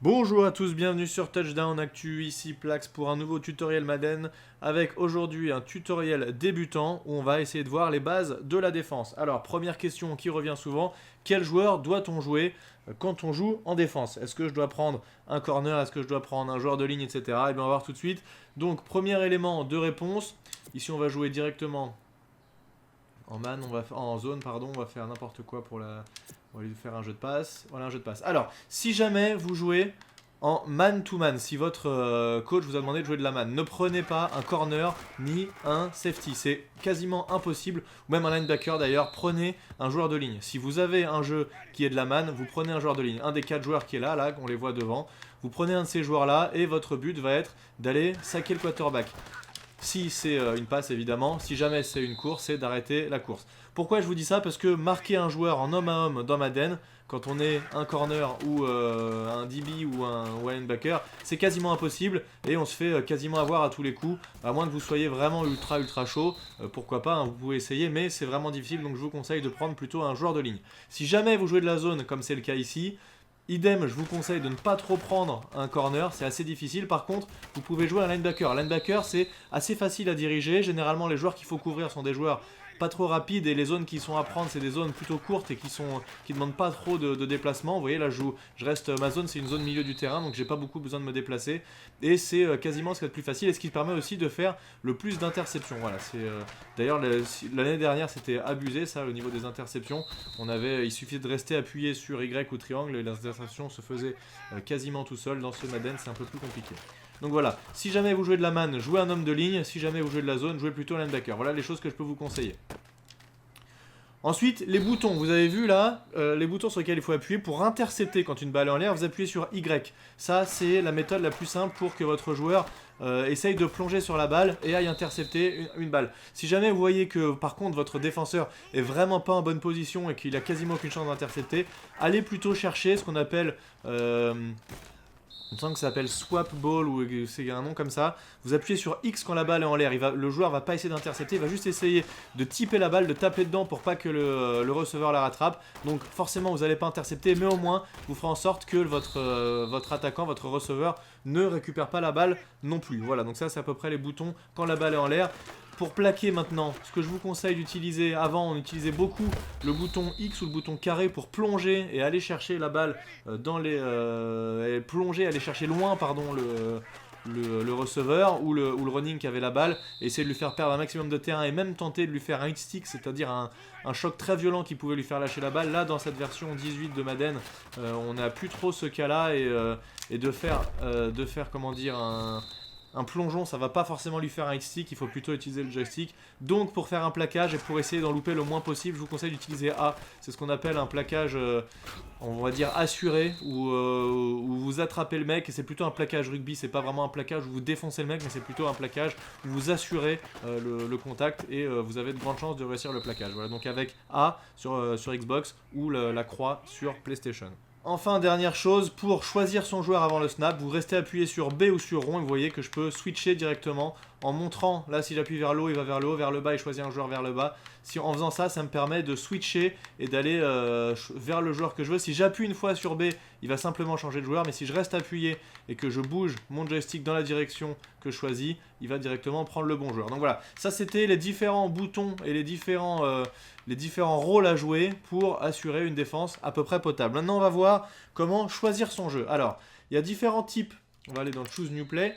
Bonjour à tous, bienvenue sur Touchdown Actu, ici Plax pour un nouveau tutoriel Madden avec aujourd'hui un tutoriel débutant où on va essayer de voir les bases de la défense. Alors première question qui revient souvent, quel joueur doit-on jouer quand on joue en défense? Est-ce que je dois prendre un corner, est-ce que je dois prendre un joueur de ligne, etc. Et bien on va voir tout de suite. Donc premier élément de réponse, ici on va jouer directement en man, en zone, pardon, on va faire n'importe quoi pour la... On va lui faire un jeu de passe. Voilà un jeu de passe. Alors, si jamais vous jouez en man-to-man, si votre coach vous a demandé de jouer de la man, ne prenez pas un corner ni un safety. C'est quasiment impossible. Ou même un linebacker d'ailleurs, prenez un joueur de ligne. Si vous avez un jeu qui est de la man, vous prenez un joueur de ligne. Un des 4 joueurs qui est là, on les voit devant. Vous prenez un de ces joueurs-là et votre but va être d'aller saquer le quarterback. Si c'est une passe évidemment, si jamais c'est une course, c'est d'arrêter la course. Pourquoi je vous dis ça? Parce que marquer un joueur en homme à homme dans Madden, quand on est un corner ou un DB ou un linebacker, c'est quasiment impossible et on se fait quasiment avoir à tous les coups, à moins que vous soyez vraiment ultra chaud, pourquoi pas, hein, vous pouvez essayer, mais c'est vraiment difficile, donc je vous conseille de prendre plutôt un joueur de ligne. Si jamais vous jouez de la zone, comme c'est le cas ici, idem, je vous conseille de ne pas trop prendre un corner, c'est assez difficile. Par contre, vous pouvez jouer un linebacker. Un linebacker, c'est assez facile à diriger. Généralement, les joueurs qu'il faut couvrir sont des joueurs pas trop rapides et les zones qui sont à prendre, c'est des zones plutôt courtes et qui demandent pas trop de déplacement. Vous voyez, là, je reste, ma zone, c'est une zone milieu du terrain, donc j'ai pas beaucoup besoin de me déplacer. Et c'est quasiment ce qu'il y a de plus facile et ce qui permet aussi de faire le plus d'interceptions. Voilà, d'ailleurs, l'année dernière, c'était abusé, ça, au niveau des interceptions. Il suffisait de rester appuyé sur Y ou triangle et l'interception se faisait quasiment tout seul. Dans ce Madden, c'est un peu plus compliqué. Donc voilà, si jamais vous jouez de la man, jouez un homme de ligne. Si jamais vous jouez de la zone, jouez plutôt linebacker. Voilà les choses que je peux vous conseiller. Ensuite, les boutons, vous avez vu là, les boutons sur lesquels il faut appuyer pour intercepter quand une balle est en l'air, vous appuyez sur Y. Ça, c'est la méthode la plus simple pour que votre joueur essaye de plonger sur la balle et aille intercepter une balle. Si jamais vous voyez que par contre votre défenseur est vraiment pas en bonne position et qu'il a quasiment aucune chance d'intercepter, allez plutôt chercher ce qu'on appelle... il me semble que ça s'appelle swap ball ou c'est un nom comme ça. Vous appuyez sur X quand la balle est en l'air. Le joueur va pas essayer d'intercepter, il va juste essayer de typer la balle, de taper dedans pour pas que le receveur la rattrape. Donc forcément vous n'allez pas intercepter, mais au moins vous ferez en sorte que votre attaquant, votre receveur ne récupère pas la balle non plus. Voilà, donc ça c'est à peu près les boutons quand la balle est en l'air. Pour plaquer maintenant, ce que je vous conseille d'utiliser, avant on utilisait beaucoup le bouton X ou le bouton carré pour plonger et aller chercher la balle dans les... plonger, aller chercher loin pardon, le receveur ou le running qui avait la balle, et essayer de lui faire perdre un maximum de terrain et même tenter de lui faire un hit stick, c'est-à-dire un choc très violent qui pouvait lui faire lâcher la balle. Là dans cette version 18 de Madden, on n'a plus trop ce cas-là et de faire comment dire un plongeon, ça va pas forcément lui faire un hit stick, il faut plutôt utiliser le joystick. Donc pour faire un plaquage et pour essayer d'en louper le moins possible, je vous conseille d'utiliser A. C'est ce qu'on appelle un plaquage, on va dire assuré, où vous attrapez le mec, et c'est plutôt un plaquage rugby, c'est pas vraiment un plaquage où vous défoncez le mec, mais c'est plutôt un plaquage où vous assurez le contact et vous avez de grandes chances de réussir le plaquage. Voilà, donc avec A sur Xbox ou la croix sur PlayStation. Enfin, dernière chose, pour choisir son joueur avant le snap, vous restez appuyé sur B ou sur rond et vous voyez que je peux switcher directement en montrant, là si j'appuie vers le haut, il va vers le haut, vers le bas, il choisit un joueur vers le bas. En faisant ça, ça me permet de switcher et d'aller vers le joueur que je veux. Si j'appuie une fois sur B, il va simplement changer de joueur, mais si je reste appuyé et que je bouge mon joystick dans la direction que je choisis, il va directement prendre le bon joueur. Donc voilà, ça c'était les différents boutons et les différents rôles à jouer pour assurer une défense à peu près potable. Maintenant on va voir comment choisir son jeu. Alors, il y a différents types. On va aller dans le Choose New Play.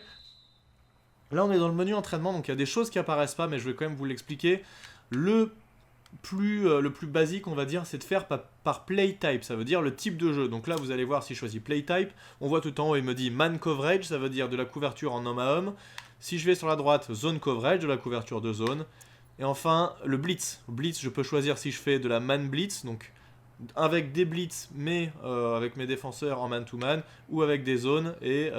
Là on est dans le menu entraînement, donc il y a des choses qui apparaissent pas, mais je vais quand même vous l'expliquer. Le plus basique, on va dire, c'est de faire par play type, ça veut dire le type de jeu. Donc là, vous allez voir si je choisis play type, on voit tout en haut, il me dit man coverage, ça veut dire de la couverture en homme à homme. Si je vais sur la droite, zone coverage, de la couverture de zone. Et enfin, le blitz. Blitz, je peux choisir si je fais de la man blitz, donc avec des blitz, mais avec mes défenseurs en man-to-man, ou avec des zones et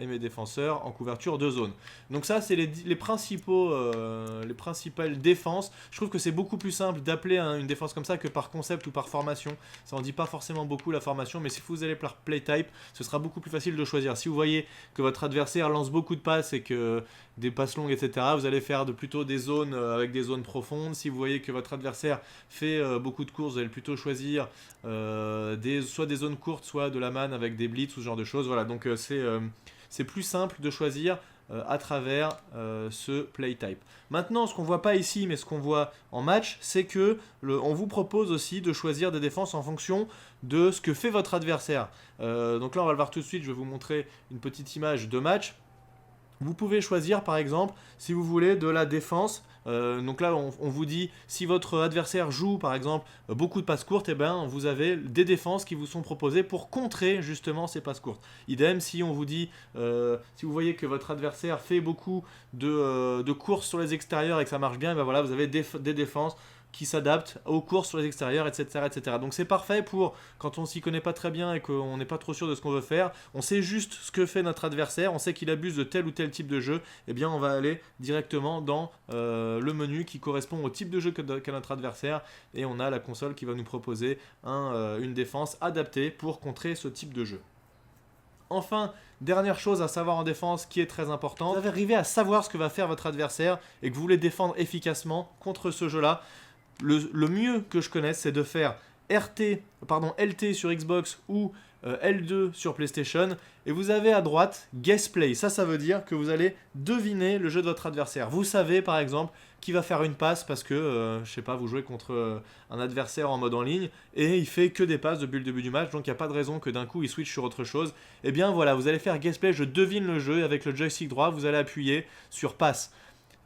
mes défenseurs en couverture de zone. Donc ça, c'est les principales défenses. Je trouve que c'est beaucoup plus simple d'appeler une défense comme ça que par concept ou par formation. Ça en dit pas forcément beaucoup la formation, mais si vous allez par play type, ce sera beaucoup plus facile de choisir. Si vous voyez que votre adversaire lance beaucoup de passes et des passes longues, etc. Vous allez faire plutôt des zones avec des zones profondes. Si vous voyez que votre adversaire fait beaucoup de courses, vous allez plutôt choisir soit des zones courtes, soit de la manne avec des blitz ou ce genre de choses. Voilà, donc c'est plus simple de choisir à travers ce play type. Maintenant, ce qu'on voit pas ici, mais ce qu'on voit en match, c'est que on vous propose aussi de choisir des défenses en fonction de ce que fait votre adversaire. Donc là, on va le voir tout de suite. Je vais vous montrer une petite image de match. Vous pouvez choisir par exemple si vous voulez de la défense. Donc là on vous dit si votre adversaire joue par exemple beaucoup de passes courtes, et ben vous avez des défenses qui vous sont proposées pour contrer justement ces passes courtes. Idem si on vous dit si vous voyez que votre adversaire fait beaucoup de courses sur les extérieurs et que ça marche bien, et ben voilà, vous avez des défenses qui s'adaptent aux courses sur les extérieurs, etc. etc. Donc c'est parfait pour quand on s'y connaît pas très bien et qu'on n'est pas trop sûr de ce qu'on veut faire, on sait juste ce que fait notre adversaire, on sait qu'il abuse de tel ou tel type de jeu, et bien on va aller directement dans le menu qui correspond au type de jeu qu'a notre adversaire, et on a la console qui va nous proposer une défense adaptée pour contrer ce type de jeu. Enfin, dernière chose à savoir en défense qui est très importante, vous avez arrivé à savoir ce que va faire votre adversaire et que vous voulez défendre efficacement contre ce jeu-là. Le mieux que je connaisse, c'est de faire LT sur Xbox ou L2 sur PlayStation, et vous avez à droite Guess Play. Ça veut dire que vous allez deviner le jeu de votre adversaire. Vous savez par exemple qui va faire une passe parce que, je sais pas, vous jouez contre un adversaire en mode en ligne et il fait que des passes depuis le début du match, donc il n'y a pas de raison que d'un coup il switch sur autre chose. Et bien voilà, vous allez faire Guess Play, je devine le jeu, et avec le joystick droit, vous allez appuyer sur passe.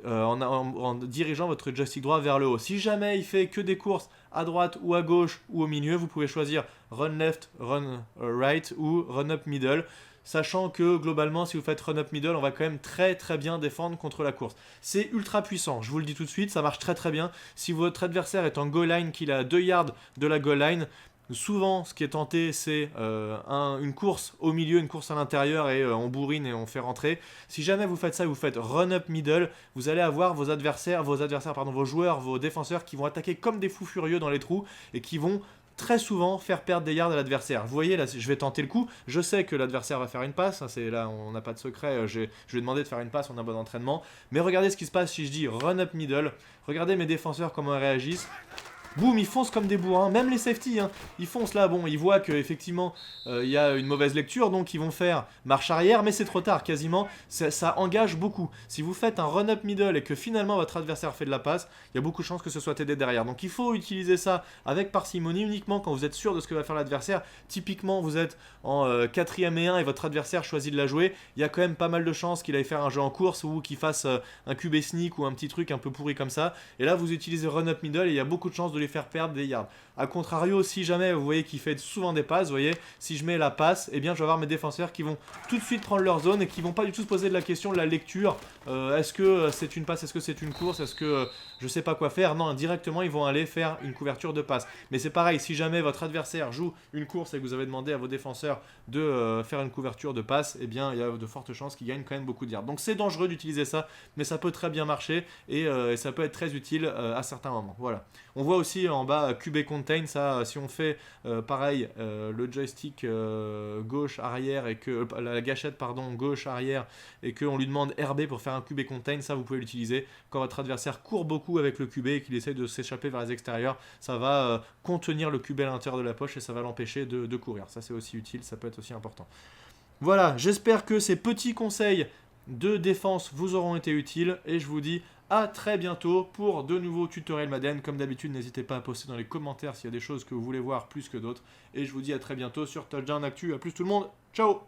En dirigeant votre joystick droit vers le haut. Si jamais il fait que des courses à droite ou à gauche ou au milieu, vous pouvez choisir run left, run right ou run up middle, sachant que globalement si vous faites run up middle, on va quand même très très bien défendre contre la course. C'est ultra puissant, je vous le dis tout de suite, ça marche très très bien. Si votre adversaire est en goal line, qu'il a 2 yards de la goal line, souvent, ce qui est tenté, c'est une course au milieu, une course à l'intérieur, et on bourrine et on fait rentrer. Si jamais vous faites ça et vous faites run up middle, vous allez avoir vos joueurs, vos défenseurs qui vont attaquer comme des fous furieux dans les trous et qui vont très souvent faire perdre des yards à l'adversaire. Vous voyez, là, je vais tenter le coup. Je sais que l'adversaire va faire une passe. Là, on n'a pas de secret. Je lui ai demandé de faire une passe, on a un bon entraînement. Mais regardez ce qui se passe si je dis run up middle. Regardez mes défenseurs comment ils réagissent. Boum, ils foncent comme des bourrins, même les safety, hein, ils foncent là, bon, ils voient qu'effectivement, il y a une mauvaise lecture, donc ils vont faire marche arrière, mais c'est trop tard, quasiment, ça engage beaucoup. Si vous faites un run-up middle et que finalement votre adversaire fait de la passe, il y a beaucoup de chances que ce soit aidé derrière. Donc il faut utiliser ça avec parcimonie, uniquement quand vous êtes sûr de ce que va faire l'adversaire. Typiquement, vous êtes en 4ème et 1 et votre adversaire choisit de la jouer, il y a quand même pas mal de chances qu'il aille faire un jeu en course ou qu'il fasse un QB sneak ou un petit truc un peu pourri comme ça. Et là, vous utilisez run-up middle et il y a beaucoup de chances de les faire perdre des yards. A contrario, si jamais vous voyez qu'il fait souvent des passes, vous voyez, si je mets la passe, eh bien je vais avoir mes défenseurs qui vont tout de suite prendre leur zone et qui vont pas du tout se poser de la question de la lecture. Est-ce que c'est une passe, est-ce que c'est une course, est-ce que je sais pas quoi faire? Non, directement ils vont aller faire une couverture de passe. Mais c'est pareil, si jamais votre adversaire joue une course et que vous avez demandé à vos défenseurs de faire une couverture de passe, eh bien il y a de fortes chances qu'ils gagnent quand même beaucoup de yards. Donc c'est dangereux d'utiliser ça, mais ça peut très bien marcher et ça peut être très utile à certains moments. Voilà. On voit aussi en bas QB contain, ça si on fait pareil le joystick gauche arrière et que la gâchette pardon gauche arrière et qu'on lui demande RB pour faire un QB contain, ça vous pouvez l'utiliser quand votre adversaire court beaucoup avec le QB et qu'il essaye de s'échapper vers les extérieurs, ça va contenir le QB à l'intérieur de la poche et ça va l'empêcher de courir. Ça c'est aussi utile, ça peut être aussi important. Voilà, j'espère que ces petits conseils de défense vous auront été utiles et je vous dis à très bientôt pour de nouveaux tutoriels Madden. Comme d'habitude, n'hésitez pas à poster dans les commentaires s'il y a des choses que vous voulez voir plus que d'autres. Et je vous dis à très bientôt sur Touchdown Actu. A plus tout le monde, ciao!